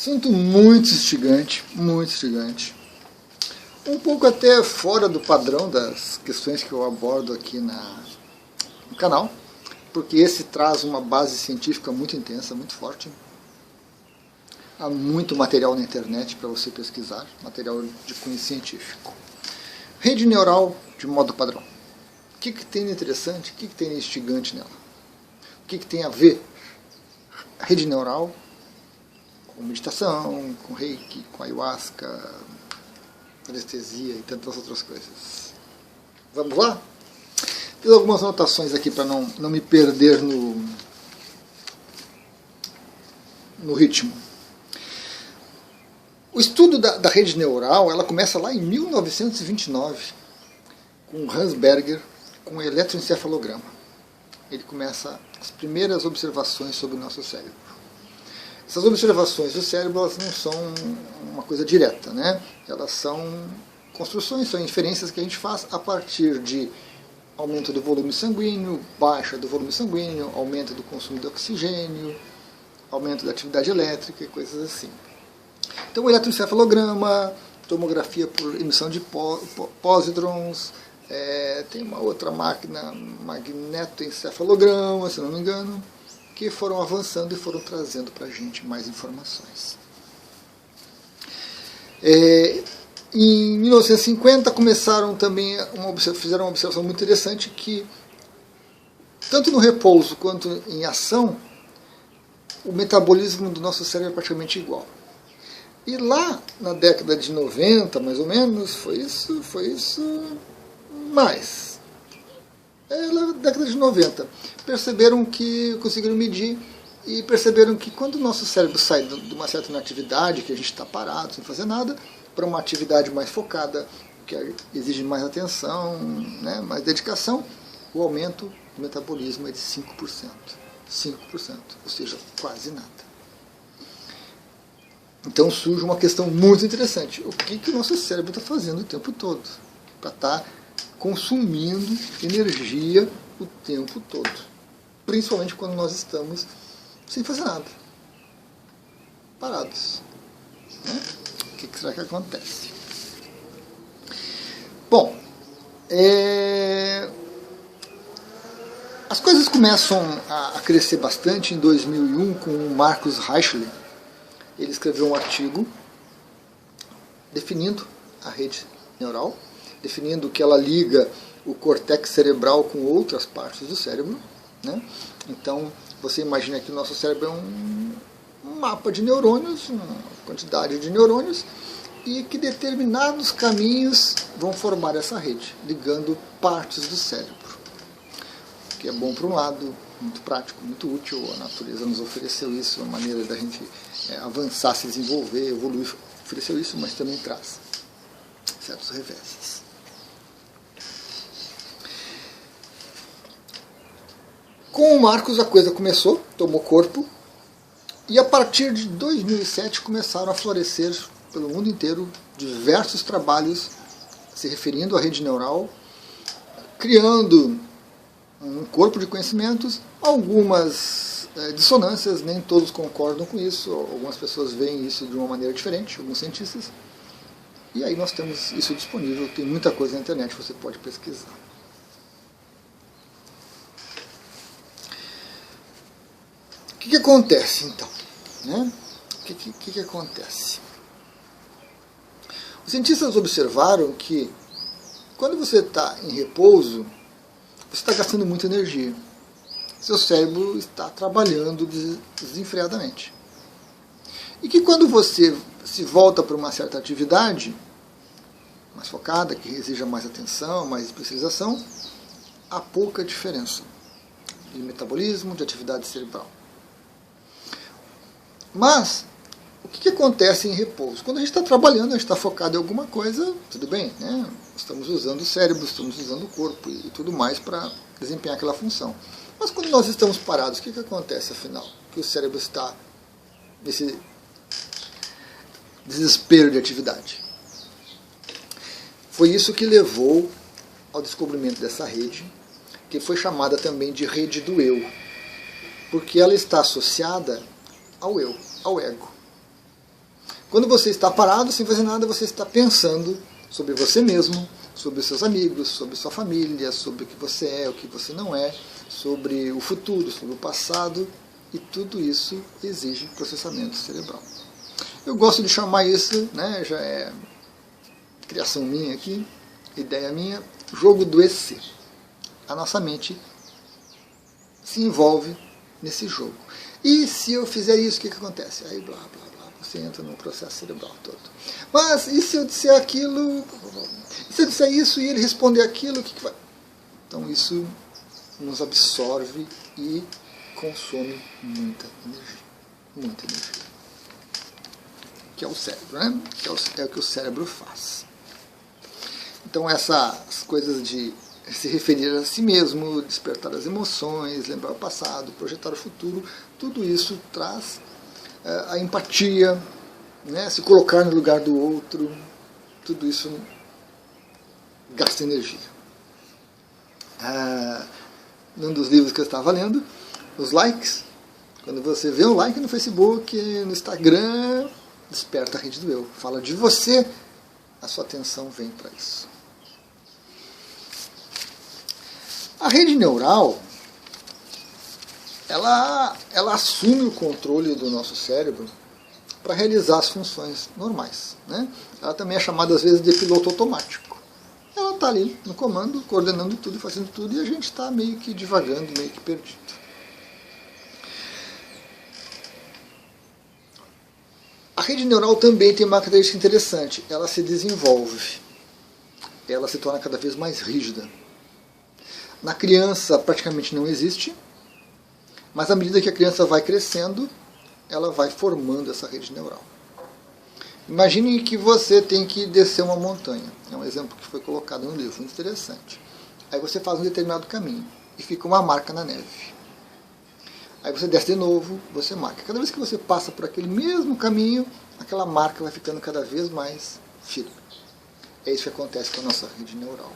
Assunto muito instigante, muito instigante. Um pouco até fora do padrão das questões que eu abordo aqui no canal, porque esse traz uma base científica muito intensa, muito forte. Há muito material na internet para você pesquisar, material de cunho científico. Rede neural de modo padrão. O que tem de interessante, o que tem de instigante nela? O que tem a ver rede neural com meditação, com reiki, com ayahuasca, anestesia e tantas outras coisas. Vamos lá? Fiz algumas anotações aqui para não me perder no ritmo. O estudo da rede neural ela começa lá em 1929, com Hans Berger, com o eletroencefalograma. Ele começa as primeiras observações sobre o nosso cérebro. Essas observações do cérebro elas não são uma coisa direta, né? Elas são construções, são inferências que a gente faz a partir de aumento do volume sanguíneo, baixa do volume sanguíneo, aumento do consumo de oxigênio, aumento da atividade elétrica e coisas assim. Então, o eletroencefalograma, tomografia por emissão de pósitrons, tem uma outra máquina, magnetoencefalograma, se não me engano, que foram avançando e foram trazendo para a gente mais informações. Em 1950 começaram também fizeram uma observação muito interessante que tanto no repouso quanto em ação o metabolismo do nosso cérebro é praticamente igual. E lá na década de 90, mais ou menos, foi isso mais. Na década de 90, conseguiram medir e perceberam que quando o nosso cérebro sai de uma certa inatividade, que a gente está parado, sem fazer nada, para uma atividade mais focada, que exige mais atenção, né, mais dedicação, o aumento do metabolismo é de 5%. 5%, ou seja, quase nada. Então surge uma questão muito interessante. O que o nosso cérebro está fazendo o tempo todo? Para estar consumindo energia o tempo todo. Principalmente quando nós estamos sem fazer nada. Parados. Né? O que será que acontece? Bom, as coisas começam a crescer bastante em 2001 com o Marcus Reichley. Ele escreveu um artigo definindo a rede neural, definindo que ela liga o córtex cerebral com outras partes do cérebro. Né? Então, você imagina que o nosso cérebro é um mapa de neurônios, uma quantidade de neurônios, e que determinados caminhos vão formar essa rede, ligando partes do cérebro. Que é bom por um lado, muito prático, muito útil, a natureza nos ofereceu isso, a maneira da gente avançar, se desenvolver, evoluir, ofereceu isso, mas também traz certos reveses. Com o Marcos a coisa começou, tomou corpo, e a partir de 2007 começaram a florescer pelo mundo inteiro diversos trabalhos se referindo à rede neural, criando um corpo de conhecimentos, algumas dissonâncias, nem todos concordam com isso, algumas pessoas veem isso de uma maneira diferente, alguns cientistas, e aí nós temos isso disponível, tem muita coisa na internet, você pode pesquisar. O que acontece então? Né? O que acontece? Os cientistas observaram que quando você está em repouso, você está gastando muita energia. Seu cérebro está trabalhando desenfreadamente. E que quando você se volta para uma certa atividade mais focada, que exija mais atenção, mais especialização, há pouca diferença de metabolismo, de atividade cerebral. Mas, o que acontece em repouso? Quando a gente está trabalhando, a gente está focado em alguma coisa, tudo bem, né? Estamos usando o cérebro, estamos usando o corpo e tudo mais para desempenhar aquela função. Mas quando nós estamos parados, o que acontece afinal? Que o cérebro está nesse desespero de atividade. Foi isso que levou ao descobrimento dessa rede, que foi chamada também de rede do eu, porque ela está associada ao eu, ao ego. Quando você está parado, sem fazer nada, você está pensando sobre você mesmo, sobre os seus amigos, sobre sua família, sobre o que você é, o que você não é, sobre o futuro, sobre o passado, e tudo isso exige processamento cerebral. Eu gosto de chamar isso, né, já é criação minha aqui, ideia minha, jogo do EC. A nossa mente se envolve nesse jogo. E se eu fizer isso, o que acontece? Aí blá, blá, blá, você entra no processo cerebral todo. Mas e se eu disser aquilo? E se eu disser isso e ele responder aquilo, o que vai? Então isso nos absorve e consome muita energia. Muita energia. Que é o cérebro, né? Que é o que o cérebro faz. Então essas coisas de se referir a si mesmo, despertar as emoções, lembrar o passado, projetar o futuro, tudo isso traz a empatia, né? Se colocar no lugar do outro, tudo isso gasta energia. Num dos livros que eu estava lendo, os likes, quando você vê um like no Facebook, no Instagram, desperta a rede do eu. Fala de você, a sua atenção vem para isso. A rede neural, ela assume o controle do nosso cérebro para realizar as funções normais, né? Ela também é chamada às vezes de piloto automático. Ela está ali no comando, coordenando tudo e fazendo tudo, e a gente está meio que divagando, meio que perdido. A rede neural também tem uma característica interessante. Ela se desenvolve. Ela se torna cada vez mais rígida. Na criança praticamente não existe, mas à medida que a criança vai crescendo, ela vai formando essa rede neural. Imagine que você tem que descer uma montanha. É um exemplo que foi colocado no livro, muito interessante. Aí você faz um determinado caminho e fica uma marca na neve. Aí você desce de novo, você marca. Cada vez que você passa por aquele mesmo caminho, aquela marca vai ficando cada vez mais firme. É isso que acontece com a nossa rede neural.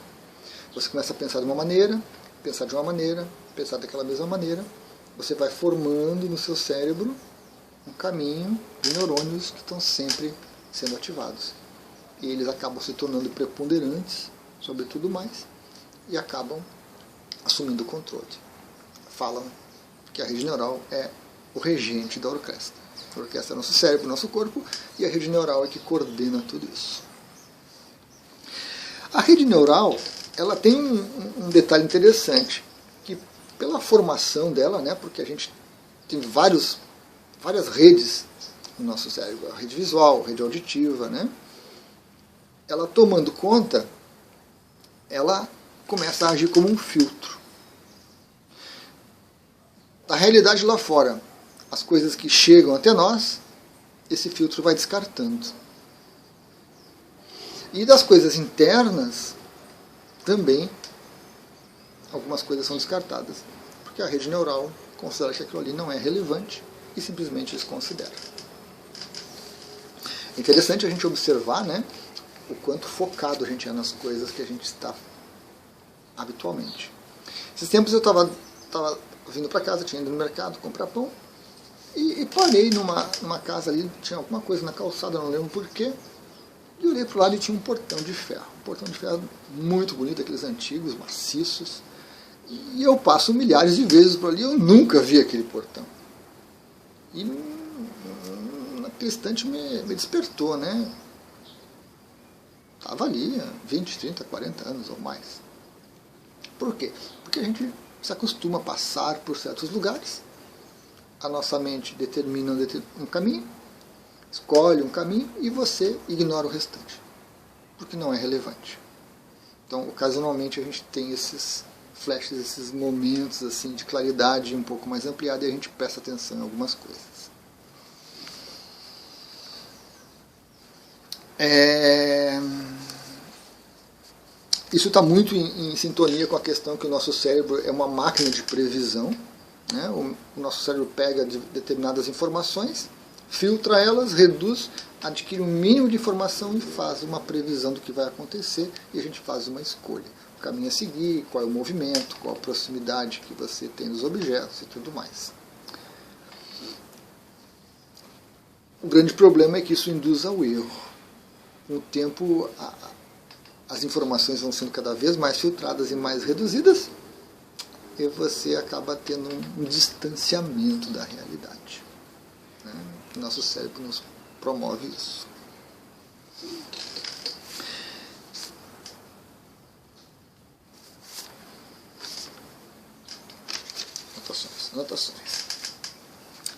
Você começa a pensar de uma maneira, pensar de uma maneira, pensar daquela mesma maneira. Você vai formando no seu cérebro um caminho de neurônios que estão sempre sendo ativados. E eles acabam se tornando preponderantes sobre tudo mais e acabam assumindo o controle. Falam que a rede neural é o regente da orquestra. A orquestra é nosso cérebro, nosso corpo, e a rede neural é que coordena tudo isso. A rede neural, ela tem um detalhe interessante, que pela formação dela, né, porque a gente tem várias redes no nosso cérebro, a rede visual, a rede auditiva, né, ela tomando conta, ela começa a agir como um filtro. Na realidade lá fora, as coisas que chegam até nós, esse filtro vai descartando. E das coisas internas, também, algumas coisas são descartadas. Porque a rede neural considera que aquilo ali não é relevante e simplesmente desconsidera. É interessante a gente observar, né, o quanto focado a gente é nas coisas que a gente está habitualmente. Esses tempos eu estava vindo para casa, tinha ido no mercado comprar pão, e parei numa casa ali, tinha alguma coisa na calçada, não lembro porquê, e olhei para o lado e tinha um portão de ferro. Um portão de ferro muito bonito, aqueles antigos, maciços. E eu passo milhares de vezes por ali, eu nunca vi aquele portão. E naquele instante me despertou, né? Estava ali há 20, 30, 40 anos ou mais. Por quê? Porque a gente se acostuma a passar por certos lugares, a nossa mente determina um caminho, escolhe um caminho e você ignora o restante, porque não é relevante. Então, ocasionalmente a gente tem esses flashes, esses momentos assim de claridade um pouco mais ampliada e a gente presta atenção em algumas coisas. Isso está muito em sintonia com a questão que o nosso cérebro é uma máquina de previsão, né? O nosso cérebro pega determinadas informações, filtra elas, reduz, adquire um mínimo de informação e faz uma previsão do que vai acontecer e a gente faz uma escolha. O caminho a seguir, qual é o movimento, qual a proximidade que você tem dos objetos e tudo mais. O grande problema é que isso induz ao erro. Com o tempo, as informações vão sendo cada vez mais filtradas e mais reduzidas, e você acaba tendo um distanciamento da realidade. Né? Nosso cérebro nos promove isso. Anotações.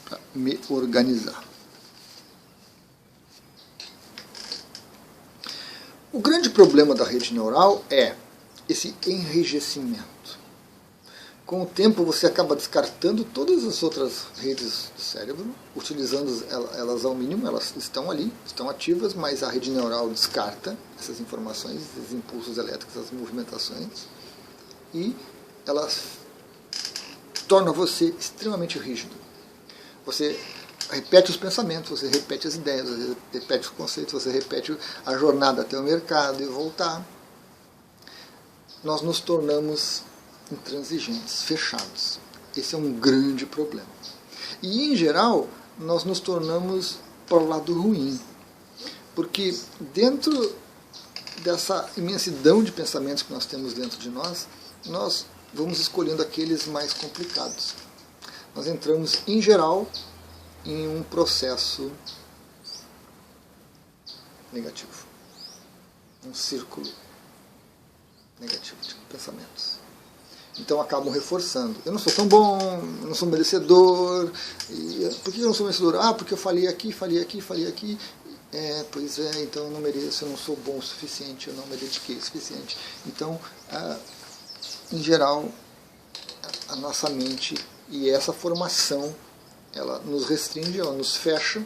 Para me organizar. O grande problema da rede neural é esse enrijecimento. Com o tempo você acaba descartando todas as outras redes do cérebro, utilizando elas ao mínimo, elas estão ali, estão ativas, mas a rede neural descarta essas informações, esses impulsos elétricos, as movimentações, e elas tornam você extremamente rígido. Você repete os pensamentos, você repete as ideias, você repete os conceitos, você repete a jornada até o mercado e voltar. Nós nos tornamos intransigentes, fechados. Esse é um grande problema. E, em geral, nós nos tornamos para o lado ruim. Porque dentro dessa imensidão de pensamentos que nós temos dentro de nós, nós vamos escolhendo aqueles mais complicados. Nós entramos, em geral, em um processo negativo. Um círculo negativo de pensamentos. Então acabam reforçando. Eu não sou tão bom, eu não sou merecedor. Por que eu não sou merecedor? Ah, porque eu falei aqui. Pois é, então eu não mereço, eu não sou bom o suficiente, eu não me dediquei o suficiente. Então, em geral, a nossa mente e essa formação, ela nos restringe, ela nos fecha,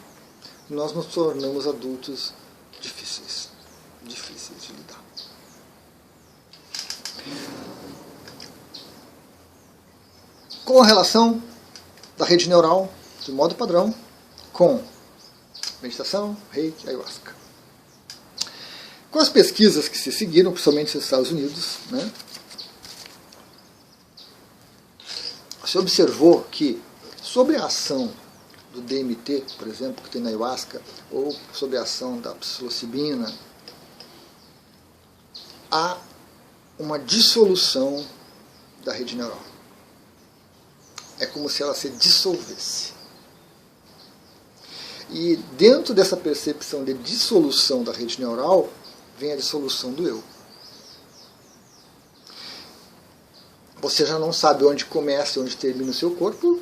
e nós nos tornamos adultos difíceis de lidar. Qual a relação da rede neural, de modo padrão, com meditação, reiki, ayahuasca? Com as pesquisas que se seguiram, principalmente nos Estados Unidos, né, se observou que, sobre a ação do DMT, por exemplo, que tem na ayahuasca, ou sobre a ação da psilocibina, há uma dissolução da rede neural. É como se ela se dissolvesse. E dentro dessa percepção de dissolução da rede neural, vem a dissolução do eu. Você já não sabe onde começa e onde termina o seu corpo.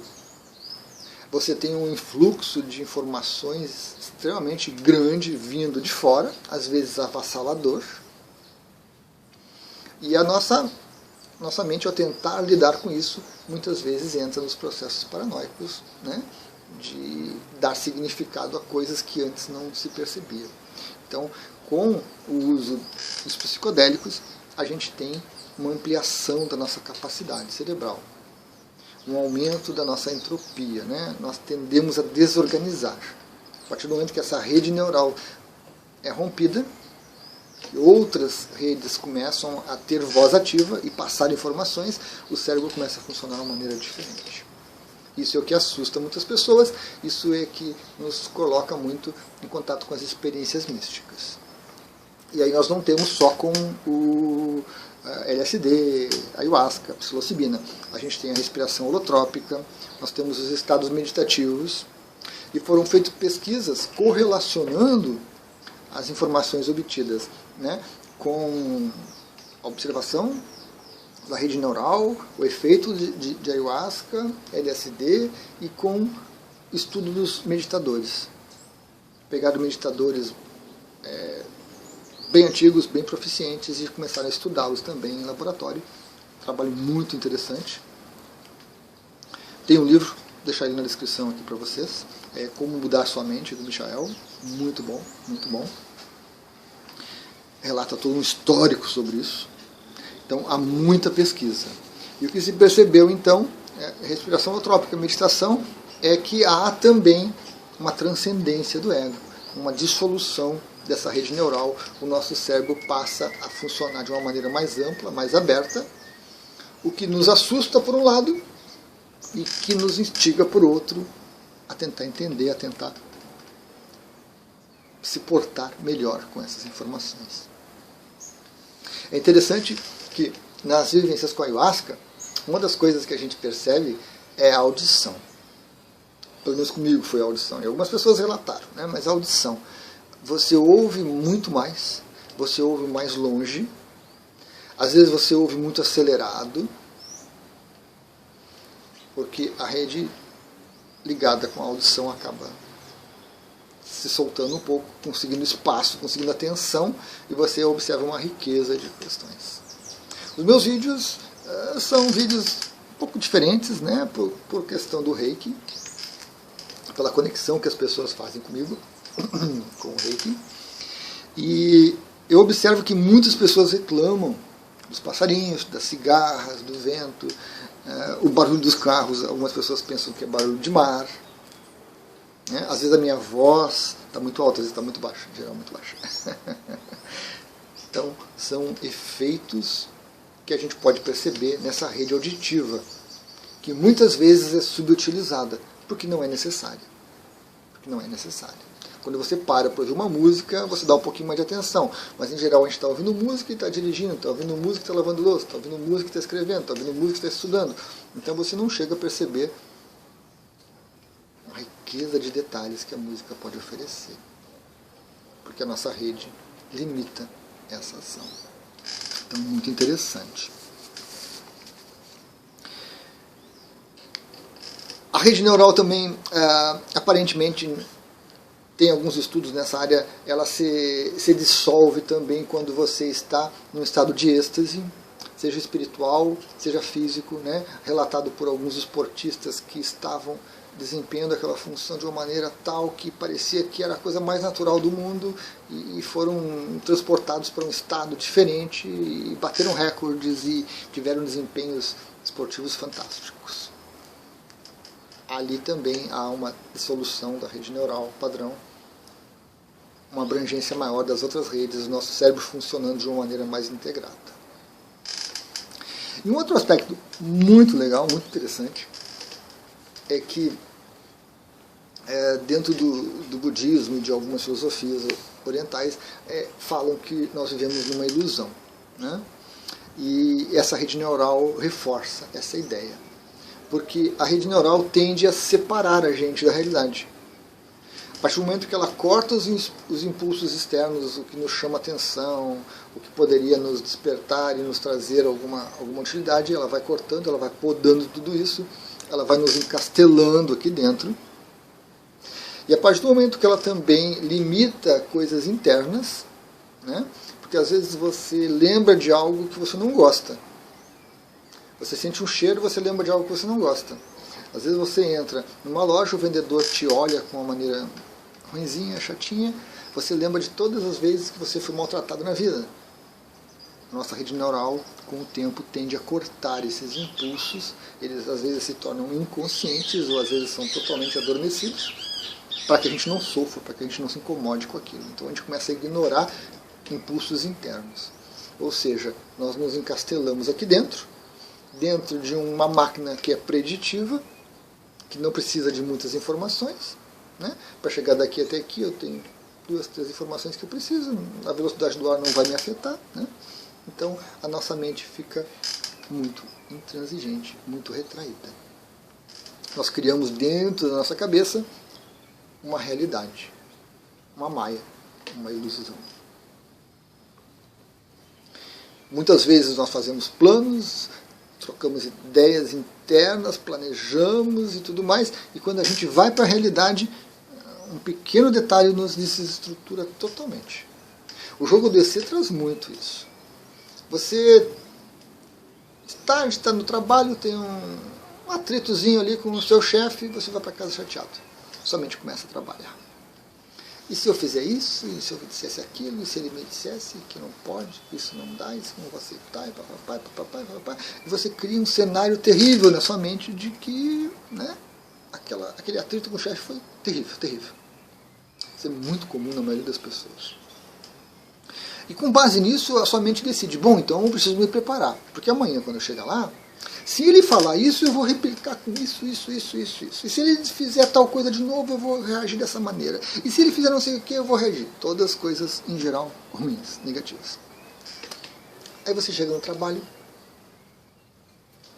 Você tem um influxo de informações extremamente grande vindo de fora, às vezes avassalador. E a nossa mente, ao tentar lidar com isso, muitas vezes entra nos processos paranoicos, né, de dar significado a coisas que antes não se percebia. Então, com o uso dos psicodélicos, a gente tem uma ampliação da nossa capacidade cerebral, um aumento da nossa entropia, né? Nós tendemos a desorganizar. A partir do momento que essa rede neural é rompida, outras redes começam a ter voz ativa e passar informações, o cérebro começa a funcionar de uma maneira diferente. Isso é o que assusta muitas pessoas, isso é que nos coloca muito em contato com as experiências místicas. E aí nós não temos só com o LSD, ayahuasca, psilocibina. A gente tem a respiração holotrópica, nós temos os estados meditativos, e foram feitas pesquisas correlacionando as informações obtidas, né, com a observação da rede neural, o efeito de ayahuasca, LSD, e com estudo dos meditadores. Pegaram meditadores bem antigos, bem proficientes, e começaram a estudá-los também em laboratório. Trabalho muito interessante. Tem um livro, vou deixar ele na descrição aqui para vocês, Como Mudar Sua Mente, do Michael, muito bom, muito bom. Relata todo um histórico sobre isso. Então, há muita pesquisa. E o que se percebeu, então, respiração holotrópica, meditação, é que há também uma transcendência do ego, uma dissolução dessa rede neural. O nosso cérebro passa a funcionar de uma maneira mais ampla, mais aberta, o que nos assusta por um lado e que nos instiga por outro a tentar entender, a tentar se portar melhor com essas informações. É interessante que nas vivências com a ayahuasca, uma das coisas que a gente percebe é a audição. Pelo menos comigo foi a audição. E algumas pessoas relataram, né? Mas a audição. Você ouve muito mais, você ouve mais longe, às vezes você ouve muito acelerado, porque a rede ligada com a audição acaba se soltando um pouco, conseguindo espaço, conseguindo atenção, e você observa uma riqueza de questões. Os meus vídeos são vídeos um pouco diferentes, né, por questão do Reiki, pela conexão que as pessoas fazem comigo, com o Reiki. E eu observo que muitas pessoas reclamam dos passarinhos, das cigarras, do vento, o barulho dos carros. Algumas pessoas pensam que é barulho de mar. Né? Às vezes a minha voz está muito alta, às vezes está muito baixa, em geral muito baixa. Então, são efeitos que a gente pode perceber nessa rede auditiva, que muitas vezes é subutilizada, porque não é necessária. Porque não é necessária. Quando você para ouvir uma música, você dá um pouquinho mais de atenção. Mas, em geral, a gente está ouvindo música e está dirigindo, está ouvindo música e está lavando louça, está ouvindo música e está escrevendo, está ouvindo música e está estudando. Então, você não chega a perceber a riqueza de detalhes que a música pode oferecer. Porque a nossa rede limita essa ação. Então, muito interessante. A rede neural também, aparentemente, tem alguns estudos nessa área, ela se dissolve também quando você está num estado de êxtase, seja espiritual, seja físico, né? Relatado por alguns esportistas que estavam desempenhando aquela função de uma maneira tal que parecia que era a coisa mais natural do mundo e foram transportados para um estado diferente e bateram recordes e tiveram desempenhos esportivos fantásticos. Ali também há uma dissolução da rede neural padrão, uma abrangência maior das outras redes, o nosso cérebro funcionando de uma maneira mais integrada. E um outro aspecto muito legal, muito interessante, é que dentro do budismo e de algumas filosofias orientais, falam que nós vivemos numa ilusão, né? E essa rede neural reforça essa ideia, porque a rede neural tende a separar a gente da realidade. A partir do momento que ela corta os impulsos externos, o que nos chama atenção, o que poderia nos despertar e nos trazer alguma utilidade, ela vai cortando, ela vai podando tudo isso, ela vai nos encastelando aqui dentro. E a partir do momento que ela também limita coisas internas, né? Porque às vezes você lembra de algo que você não gosta. Você sente um cheiro e você lembra de algo que você não gosta. Às vezes você entra numa loja, o vendedor te olha com uma maneira ruinzinha, chatinha, você lembra de todas as vezes que você foi maltratado na vida. A nossa rede neural, com o tempo, tende a cortar esses impulsos, eles às vezes se tornam inconscientes ou às vezes são totalmente adormecidos, para que a gente não sofra, para que a gente não se incomode com aquilo. Então a gente começa a ignorar impulsos internos. Ou seja, nós nos encastelamos aqui dentro de uma máquina que é preditiva, que não precisa de muitas informações, né? Para chegar daqui até aqui eu tenho 2, 3 informações que eu preciso, a velocidade do ar não vai me afetar, né? Então a nossa mente fica muito intransigente, muito retraída. Nós criamos dentro da nossa cabeça uma realidade, uma maia, uma ilusão. Muitas vezes nós fazemos planos, trocamos ideias internas, planejamos e tudo mais, e quando a gente vai para a realidade, um pequeno detalhe nos desestrutura totalmente. O jogo do EC traz muito isso. Você está no trabalho, tem um atritozinho ali com o seu chefe, você vai para casa chateado. Somente começa a trabalhar. E se eu fizer isso, e se eu dissesse aquilo, e se ele me dissesse que não pode, isso não dá, isso não vou aceitar, e você cria um cenário terrível na sua mente de que, né, aquele atrito com o chefe foi terrível, terrível. Isso é muito comum na maioria das pessoas. E com base nisso, a sua mente decide, bom, então eu preciso me preparar, porque amanhã, quando eu chegar lá, Se ele falar isso, eu vou replicar com isso. E se ele fizer tal coisa de novo, eu vou reagir dessa maneira. E se ele fizer não sei o que, eu vou reagir. Todas coisas, em geral, ruins, negativas. Aí você chega no trabalho,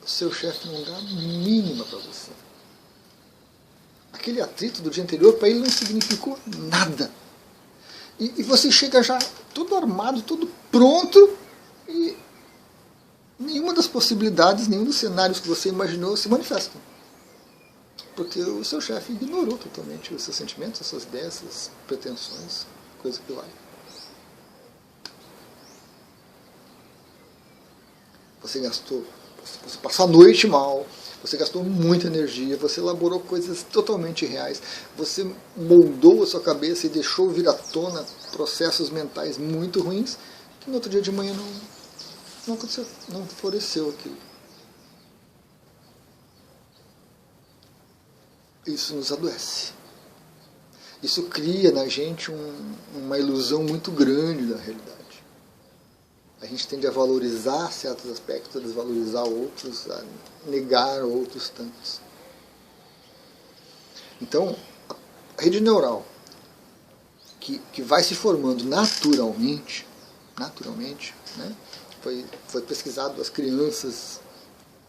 o seu chefe não dá a mínima para você. Aquele atrito do dia anterior, para ele não significou nada. E você chega já todo armado, todo pronto, e nenhuma das possibilidades, nenhum dos cenários que você imaginou se manifestam. Porque o seu chefe ignorou totalmente os seus sentimentos, as suas ideias, as suas pretensões, coisa que vale. Você gastou, você passou a noite mal, você gastou muita energia, você elaborou coisas totalmente irreais, você moldou a sua cabeça e deixou vir à tona processos mentais muito ruins, que no outro dia de manhã não aconteceu, não floresceu aquilo. Isso nos adoece. Isso cria na gente uma ilusão muito grande da realidade. A gente tende a valorizar certos aspectos, a desvalorizar outros, a negar outros tantos. Então, a rede neural, que vai se formando naturalmente, né? Foi pesquisado, as crianças,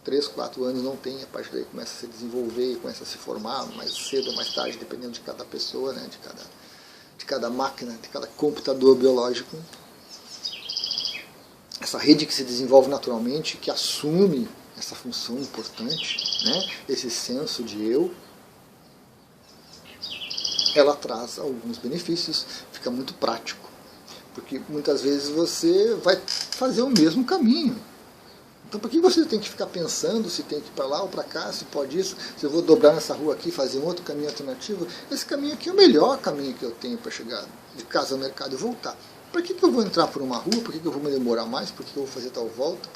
3, 4 anos não tem, a partir daí começa a se desenvolver, começa a se formar mais cedo ou mais tarde, dependendo de cada pessoa, né? de cada máquina, de cada computador biológico. Essa rede que se desenvolve naturalmente, que assume essa função importante, né? Esse senso de eu, ela traz alguns benefícios, fica muito prático. Porque muitas vezes você vai fazer o mesmo caminho. Então por que você tem que ficar pensando se tem que ir para lá ou para cá, se pode isso, se eu vou dobrar nessa rua aqui, fazer um outro caminho alternativo? Esse caminho aqui é o melhor caminho que eu tenho para chegar de casa ao mercado e voltar. Por que eu vou entrar por uma rua? Por que eu vou me demorar mais? Por que eu vou fazer tal volta?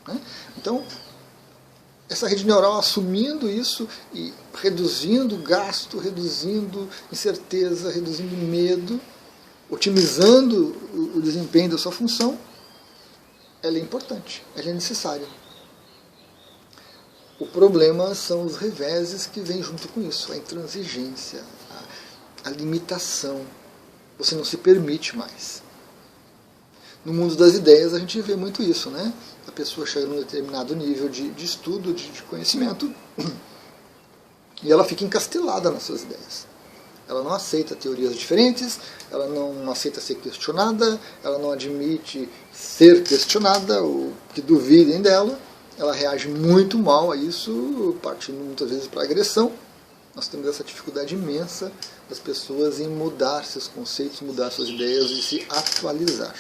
Né? Então, essa rede neural assumindo isso e reduzindo gasto, reduzindo incerteza, reduzindo medo, otimizando o desempenho da sua função, ela é importante, ela é necessária. O problema são os reveses que vêm junto com isso, a intransigência, a limitação. Você não se permite mais. No mundo das ideias a gente vê muito isso, né? A pessoa chega num determinado nível de estudo, de conhecimento, e ela fica encastelada nas suas ideias. Ela não aceita teorias diferentes, ela não aceita ser questionada, ela não admite ser questionada ou que duvidem dela, ela reage muito mal a isso, partindo muitas vezes para agressão. Nós temos essa dificuldade imensa das pessoas em mudar seus conceitos, mudar suas ideias e se atualizar.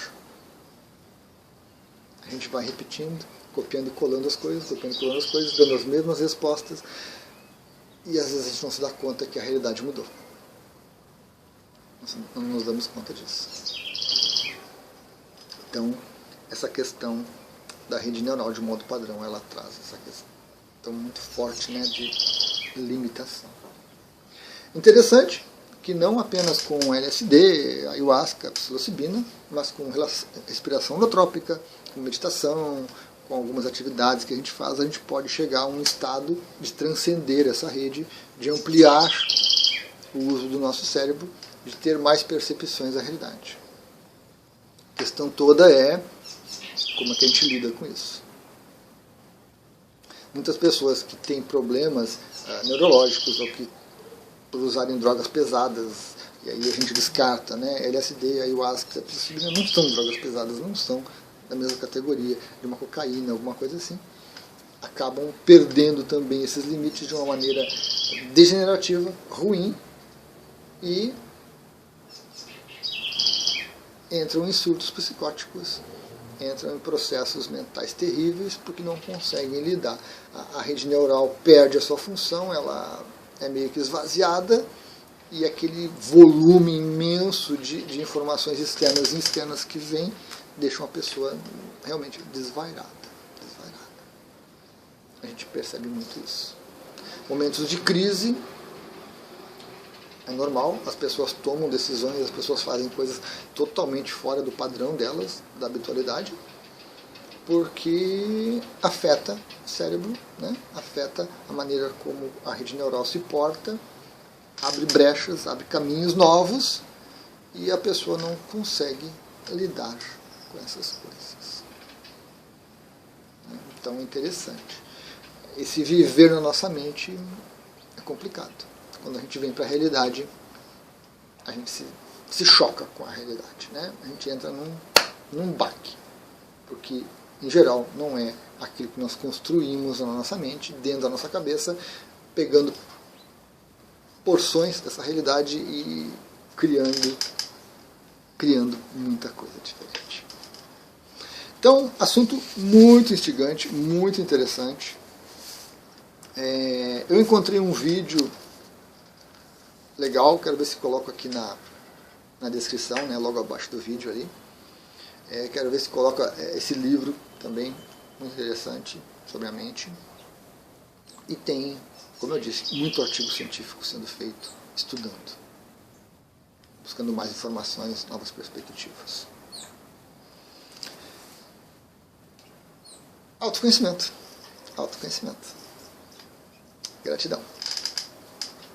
A gente vai repetindo, copiando e colando as coisas, dando as mesmas respostas, e às vezes a gente não se dá conta que a realidade mudou. Nós não nos damos conta disso. Então, essa questão da rede neural de modo padrão, ela traz essa questão muito forte, né, de limitação. Interessante que não apenas com LSD, ayahuasca, psilocibina, mas com respiração holotrópica, com meditação, com algumas atividades que a gente faz, a gente pode chegar a um estado de transcender essa rede, de ampliar o uso do nosso cérebro, de ter mais percepções da realidade. A questão toda é como é que a gente lida com isso. Muitas pessoas que têm problemas neurológicos ou que por usarem drogas pesadas, e aí a gente descarta, né? LSD, ayahuasca, psilocibina não são drogas pesadas, não são da mesma categoria de uma cocaína, alguma coisa assim, acabam perdendo também esses limites de uma maneira degenerativa, ruim, e entram em surtos psicóticos, entram em processos mentais terríveis porque não conseguem lidar. A rede neural perde a sua função, ela é meio que esvaziada, e aquele volume imenso de informações externas e externas que vem deixa uma pessoa realmente desvairada. A gente percebe muito isso. Momentos de crise, é normal, as pessoas tomam decisões, as pessoas fazem coisas totalmente fora do padrão delas, da habitualidade, porque afeta o cérebro, né? Afeta a maneira como a rede neural se porta, abre brechas, abre caminhos novos e a pessoa não consegue lidar com essas coisas. Então é interessante. Esse viver na nossa mente é complicado. Quando a gente vem para a realidade, a gente se choca com a realidade, né? A gente entra num baque, porque em geral não é aquilo que nós construímos na nossa mente, dentro da nossa cabeça, pegando porções dessa realidade e criando muita coisa diferente. Então, assunto muito instigante, muito interessante. Eu encontrei um vídeo legal, quero ver se coloco aqui na descrição, né, logo abaixo do vídeo ali. Quero ver se coloca esse livro também, muito interessante, sobre a mente. E tem, como eu disse, muito artigo científico sendo feito, estudando, buscando mais informações, novas perspectivas. Autoconhecimento. Autoconhecimento. Gratidão.